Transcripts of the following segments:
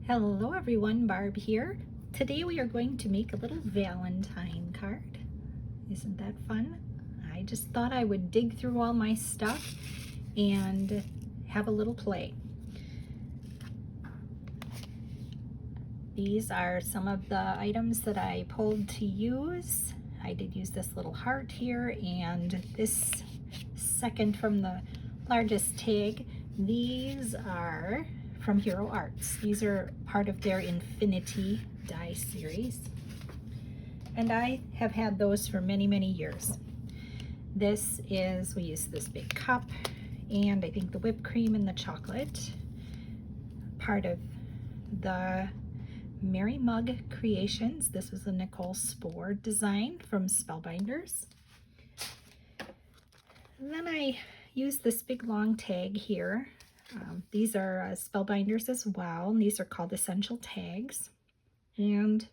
Hello everyone, Barb here. Today we are going to make a little Valentine card. Isn't that fun? I just thought I would dig through all my stuff and have a little play. These are some of the items that I pulled to use. I did use this little heart here and this second from the largest tag. These are from Hero Arts. These are part of their Infinity die series. And I have had those for many, many years. This is, we use this big cup and I think the whipped cream and the chocolate. Part of the Mary Mug Creations. This was a Nicole Spore design from Spellbinders. And then I used this big long tag here. These are Spellbinders as well, and these are called Essential Tags. And,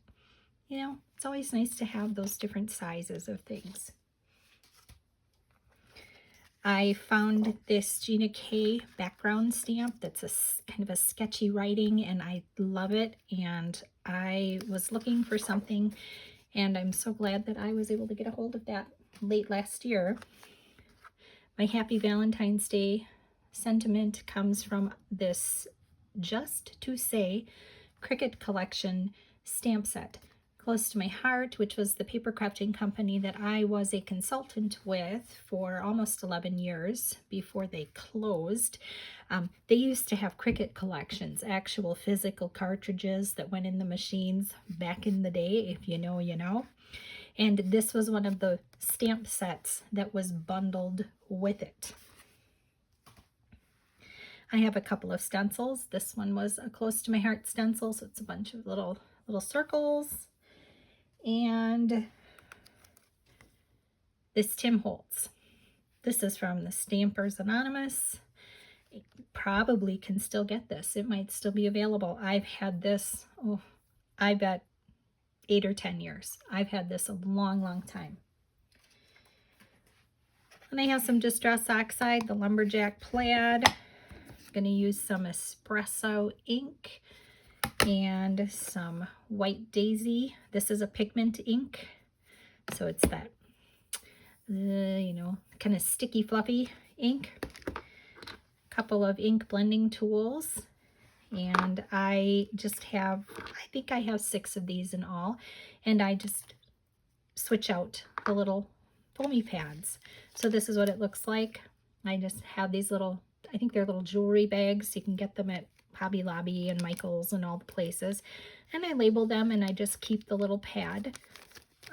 you know, it's always nice to have those different sizes of things. I found this Gina K background stamp that's a kind of a sketchy writing, and I love it. And I was looking for something, and I'm so glad that I was able to get a hold of that late last year. My Happy Valentine's Day sentiment comes from this Just to Say Cricut Collection stamp set. Close to my heart, which was the paper crafting company that I was a consultant with for almost 11 years before they closed. They used to have Cricut collections, actual physical cartridges that went in the machines back in the day. If you know, you know. And this was one of the stamp sets that was bundled with it. I have a couple of stencils. This one was a close to my heart stencil, so it's a bunch of little circles. And this Tim Holtz. This is from the Stampers Anonymous. You probably can still get this. It might still be available. I've had this, oh, I bet 8 or 10 years. I've had this a long, long time. And I have some Distress Oxide, the Lumberjack Plaid. I'm going to use some Espresso ink and some White Daisy. This is a pigment ink, so it's that, you know, kind of sticky, fluffy ink. A couple of ink blending tools, and I just have, I think I have 6 of these in all, and I just switch out the little foamy pads. So this is what it looks like. I just have these little, I think they're little jewelry bags. You can get them at Hobby Lobby and Michael's and all the places. And I label them, and I just keep the little pad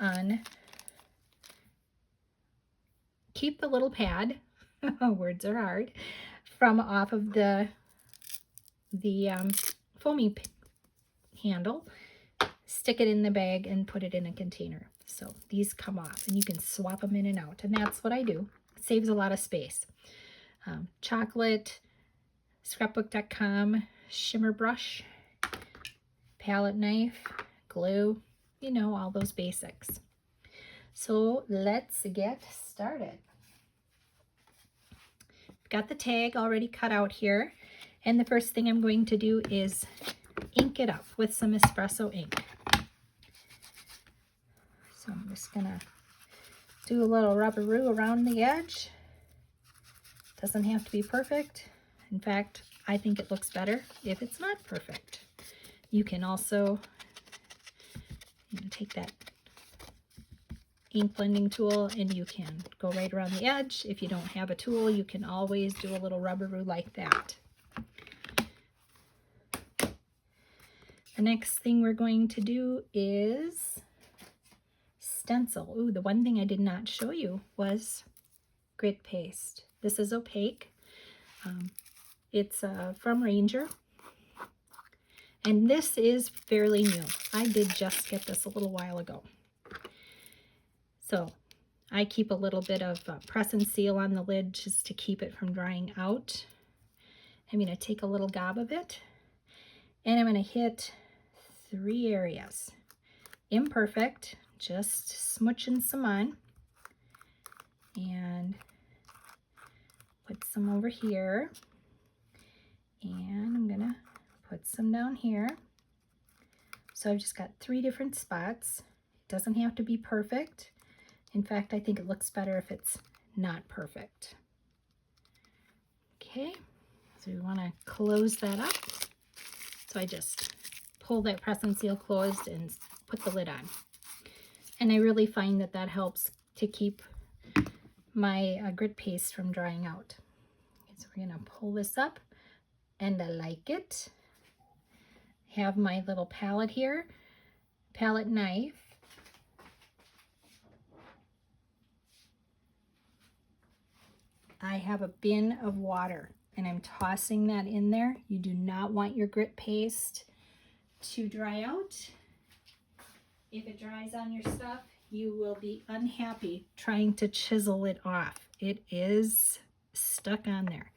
on. Keep the little pad, words are hard, from off of the foamy handle. Stick it in the bag and put it in a container. So these come off, and you can swap them in and out. And that's what I do. It saves a lot of space. Chocolate, scrapbook.com, shimmer brush, palette knife, glue, you know, all those basics. So let's get started. Got the tag already cut out here, and the first thing I'm going to do is ink it up with some Espresso ink. So I'm just gonna do a little rubberoo around the edge. Doesn't have to be perfect. In fact, I think it looks better if it's not perfect. You can also, you know, take that ink blending tool and you can go right around the edge. If you don't have a tool, you can always do a little rubberoo like that. The next thing we're going to do is stencil. Ooh, the one thing I did not show you was grit paste. This is Opaque. It's from Ranger. And this is fairly new. I did just get this a little while ago. So I keep a little bit of press and seal on the lid just to keep it from drying out. I'm going to take a little gob of it, and I'm going to hit 3 areas. Imperfect, just smooching some on. And put some over here. And I'm going to put some down here. So I've just got 3 different spots. It doesn't have to be perfect. In fact, I think it looks better if it's not perfect. Okay, so we want to close that up. So I just pull that press and seal closed and put the lid on. And I really find that that helps to keep my grit paste from drying out. Okay, so we're going to pull this up, and I like it. Have my little palette here, palette knife. I have a bin of water and I'm tossing that in there. You do not want your grit paste to dry out. If it dries on your stuff, you will be unhappy trying to chisel it off. It is stuck on there.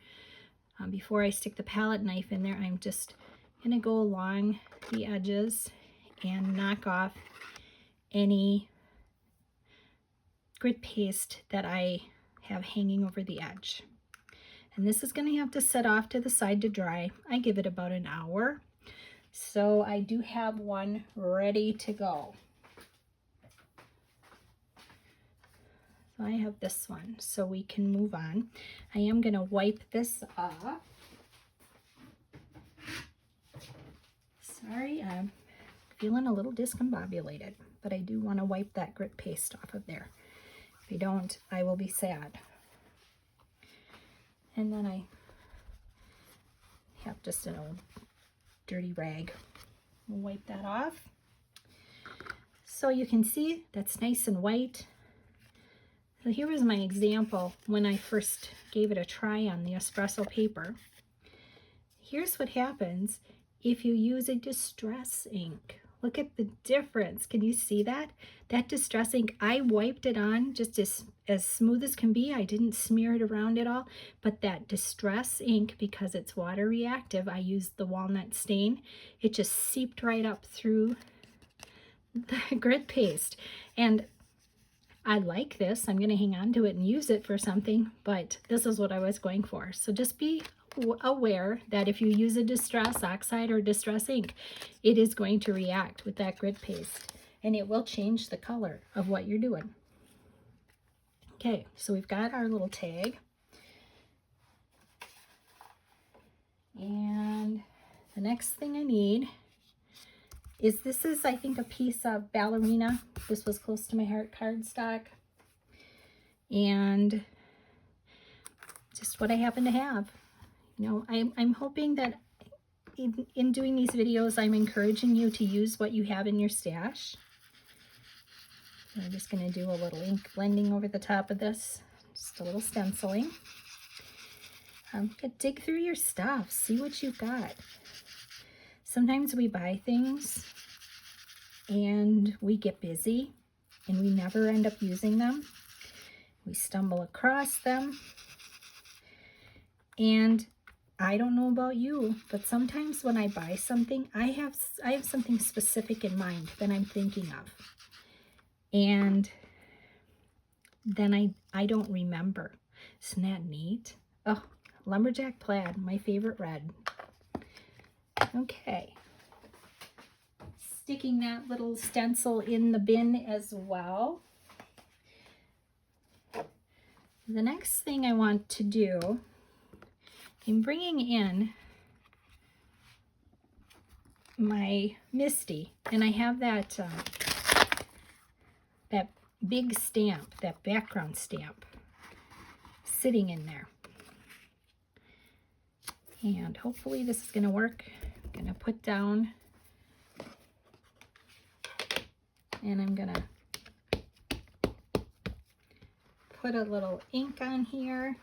Before I stick the palette knife in there, I'm just gonna go along the edges and knock off any grit paste that I have hanging over the edge. And this is going to have to set off to the side to dry. I give it about an hour. So I do have one ready to go. So I have this one, so we can move on. I am going to wipe this off. Sorry, I'm feeling a little discombobulated, but I do want to wipe that grit paste off of there. If I don't, I will be sad. And then I have just an old dirty rag. We'll wipe that off. So you can see that's nice and white. So here was my example when I first gave it a try on the espresso paper. Here's what happens if you use a distress ink. Look at the difference. Can you see that? That distress ink, I wiped it on just as smooth as can be. I didn't smear it around at all. But that distress ink, because it's water reactive, I used the walnut stain. It just seeped right up through the grit paste. And I like this. I'm going to hang on to it and use it for something. But this is what I was going for. So just be aware that if you use a distress oxide or distress ink, it is going to react with that grit paste and it will change the color of what you're doing. Okay, so we've got our little tag, and the next thing I need is, this is, I think, a piece of Ballerina. This was close to my heart cardstock, and just what I happen to have. You know, I'm hoping that in doing these videos, I'm encouraging you to use what you have in your stash. I'm just going to do a little ink blending over the top of this, just a little stenciling. Dig through your stuff, see what you've got. Sometimes we buy things and we get busy and we never end up using them. We stumble across them, and I don't know about you, but sometimes when I buy something, I have something specific in mind that I'm thinking of. And then I don't remember. Isn't that neat? Oh, Lumberjack Plaid, my favorite red. Okay. Sticking that little stencil in the bin as well. The next thing I want to do, I'm bringing in my Misty, and I have that that big stamp, that background stamp, sitting in there. And hopefully this is going to work. I'm going to put down, and I'm going to put a little ink on here.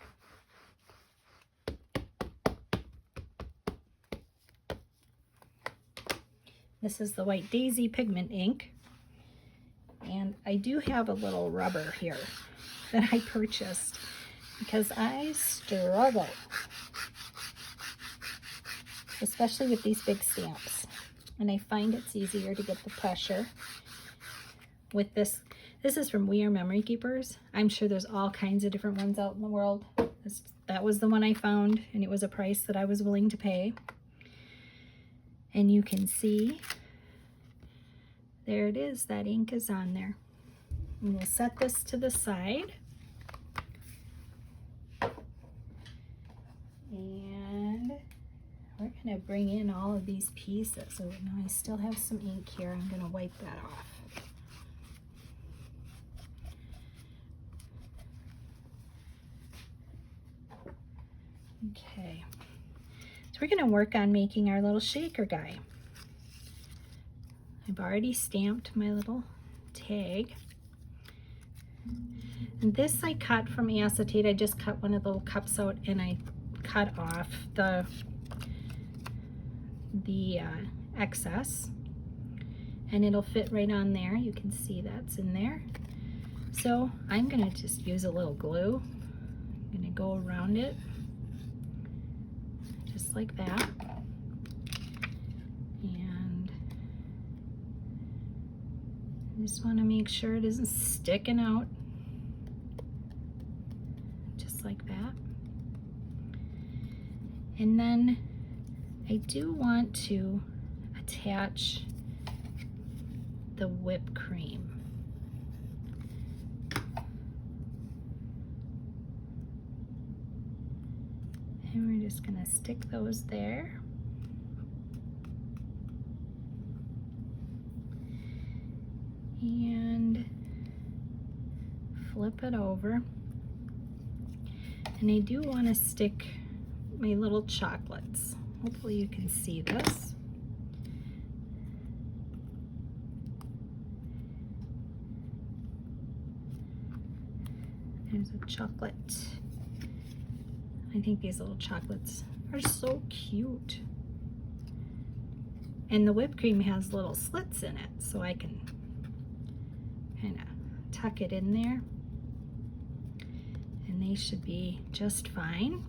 This is the White Daisy pigment ink, and I do have a little rubber here that I purchased because I struggle, especially with these big stamps, and I find it's easier to get the pressure with this. This is from We Are Memory Keepers. I'm sure there's all kinds of different ones out in the world. That was the one I found, and it was a price that I was willing to pay. And you can see There it is, that ink is on there. And we'll set this to the side. And we're gonna bring in all of these pieces. So now I still have some ink here. I'm gonna wipe that off. Okay, so we're gonna work on making our little shaker guy. I've already stamped my little tag. And this I cut from acetate. I just cut one of the little cups out and I cut off the excess, and it'll fit right on there. You can see that's in there. So I'm gonna just use a little glue. I'm gonna go around it just like that. And I just want to make sure it isn't sticking out, just like that. And then I do want to attach the whipped cream. And we're just gonna stick those there. And flip it over. And I do want to stick my little chocolates. Hopefully you can see this. There's a chocolate. I think these little chocolates are so cute. And the whipped cream has little slits in it, so I can kind of tuck it in there. And they should be just fine.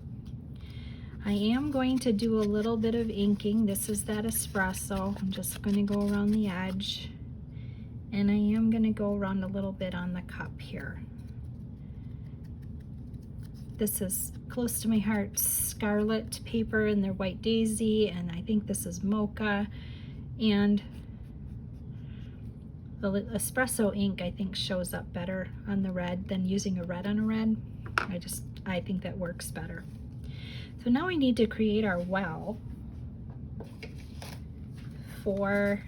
I am going to do a little bit of inking. This is that espresso. I'm just going to go around the edge. And I am going to go around a little bit on the cup here. This is close to my heart, Scarlet paper and their White Daisy, and I think this is Mocha. And the espresso ink I think shows up better on the red than using a red on a red. I think that works better. So now we need to create our well for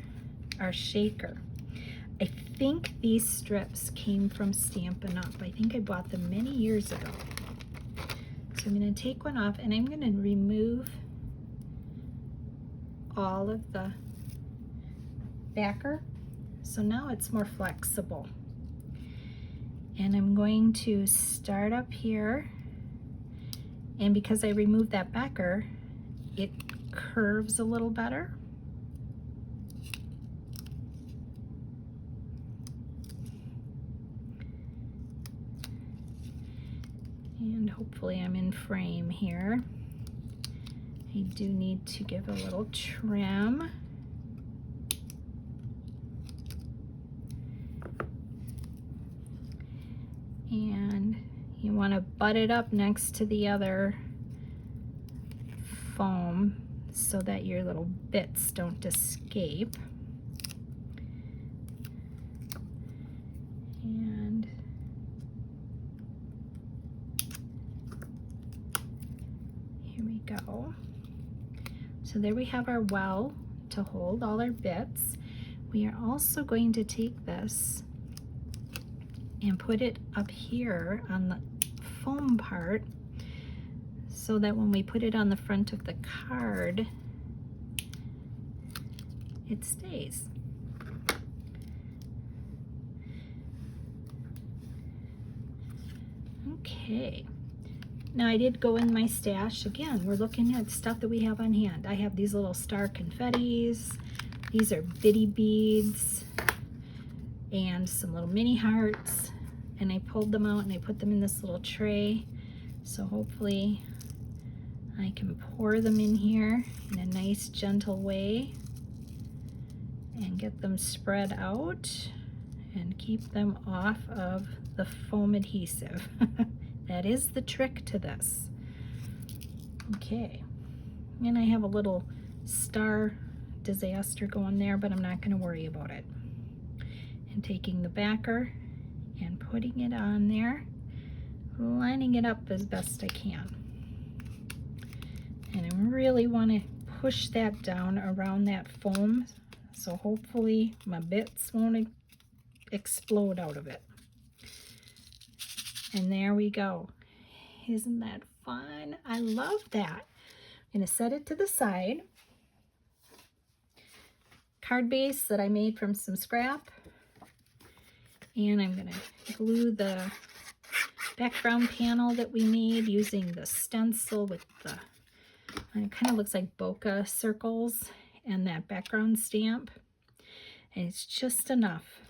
our shaker. I think these strips came from Stampin' Up. I think I bought them many years ago. So I'm going to take one off and I'm going to remove all of the backer. So now it's more flexible. And I'm going to start up here. And because I removed that backer, it curves a little better. And hopefully I'm in frame here. I do need to give a little trim. And you want to butt it up next to the other foam so that your little bits don't escape. And here we go. So there we have our well to hold all our bits. We are also going to take this and put it up here on the foam part so that when we put it on the front of the card, it stays. Okay, now I did go in my stash. Again, we're looking at stuff that we have on hand. I have these little star confettis. These are bitty beads and some little mini hearts. And I pulled them out and I put them in this little tray. So hopefully I can pour them in here in a nice gentle way and get them spread out and keep them off of the foam adhesive. That is the trick to this. Okay, and I have a little star disaster going there, but I'm not going to worry about it. and taking the backer and putting it on there, lining it up as best I can. And I really want to push that down around that foam, so hopefully my bits won't explode out of it. And there we go. Isn't that fun? I love that. I'm going to set it to the side. Card base that I made from some scrap. And I'm going to glue the background panel that we made using the stencil with the, it kind of looks like bokeh circles and that background stamp. And it's just enough.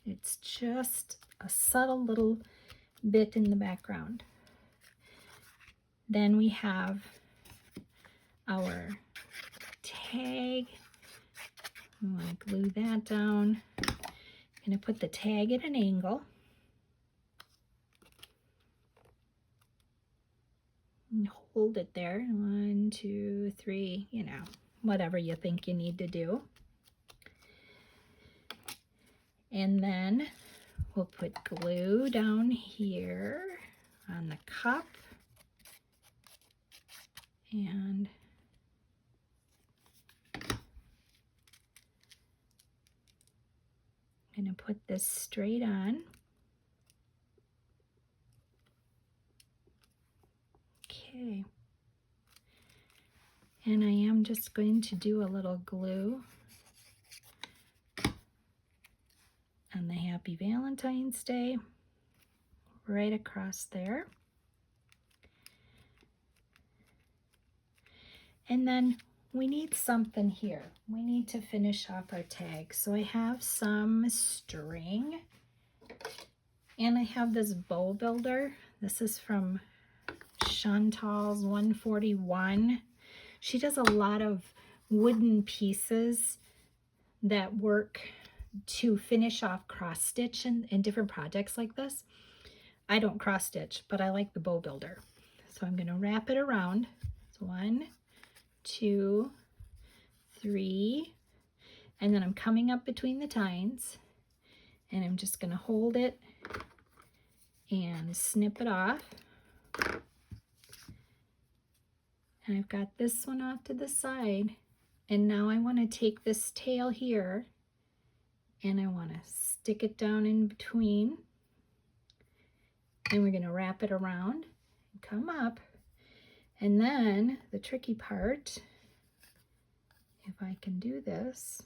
It's just a subtle little bit in the background. Then we have our tag. I'm going to glue that down. I'm going to put the tag at an angle. And hold it there. 1, 2, 3, you know, whatever you think you need to do. And then we'll put glue down here on the cup. And I'm going to put this straight on. Okay. And I am just going to do a little glue on the Happy Valentine's Day right across there. And then we need something here. We need to finish off our tag. So I have some string and I have this bow builder. This is from Chantal's 141. She does a lot of wooden pieces that work to finish off cross stitch in different projects like this. I don't cross stitch, but I like the bow builder. So I'm going to wrap it around. So 1, 2, 3, and then I'm coming up between the tines and I'm just going to hold it and snip it off. And I've got this one off to the side, and now I want to take this tail here and I want to stick it down in between, and we're going to wrap it around and come up. And then the tricky part, if I can do this,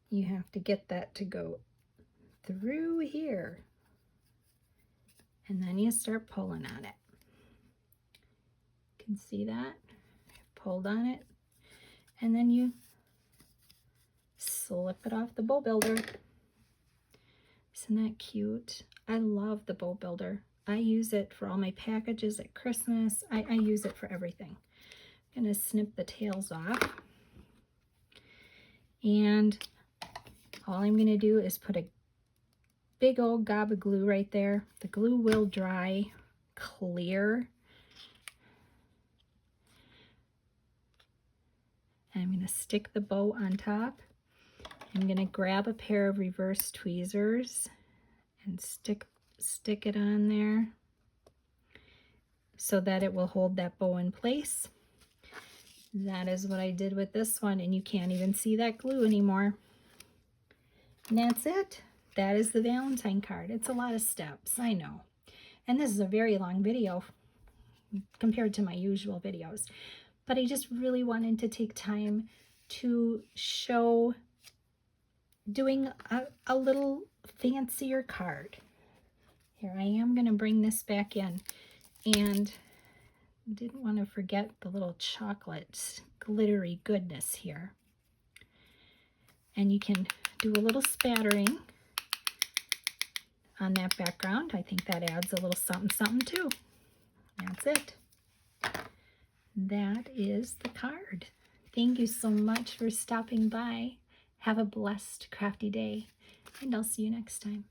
you have to get that to go through here, and then you start pulling on it. You can see that? Pulled on it, and then you slip it off the bow builder. Isn't that cute? I love the bow builder. I use it for all my packages at Christmas. I use it for everything. I'm going to snip the tails off. And all I'm going to do is put a big old gob of glue right there. The glue will dry clear. And I'm going to stick the bow on top. I'm going to grab a pair of reverse tweezers and stick it on there so that it will hold that bow in place. That is what I did with this one, and you can't even see that glue anymore. And that's it. That is the Valentine card. It's a lot of steps, I know. And this is a very long video compared to my usual videos. But I just really wanted to take time to show doing a little fancier card. Here I am going to bring this back in, and didn't want to forget the little chocolate glittery goodness here. And you can do a little spattering on that background. I think that adds a little something something too. That's it. That is the card. Thank you so much for stopping by. Have a blessed crafty day, and I'll see you next time.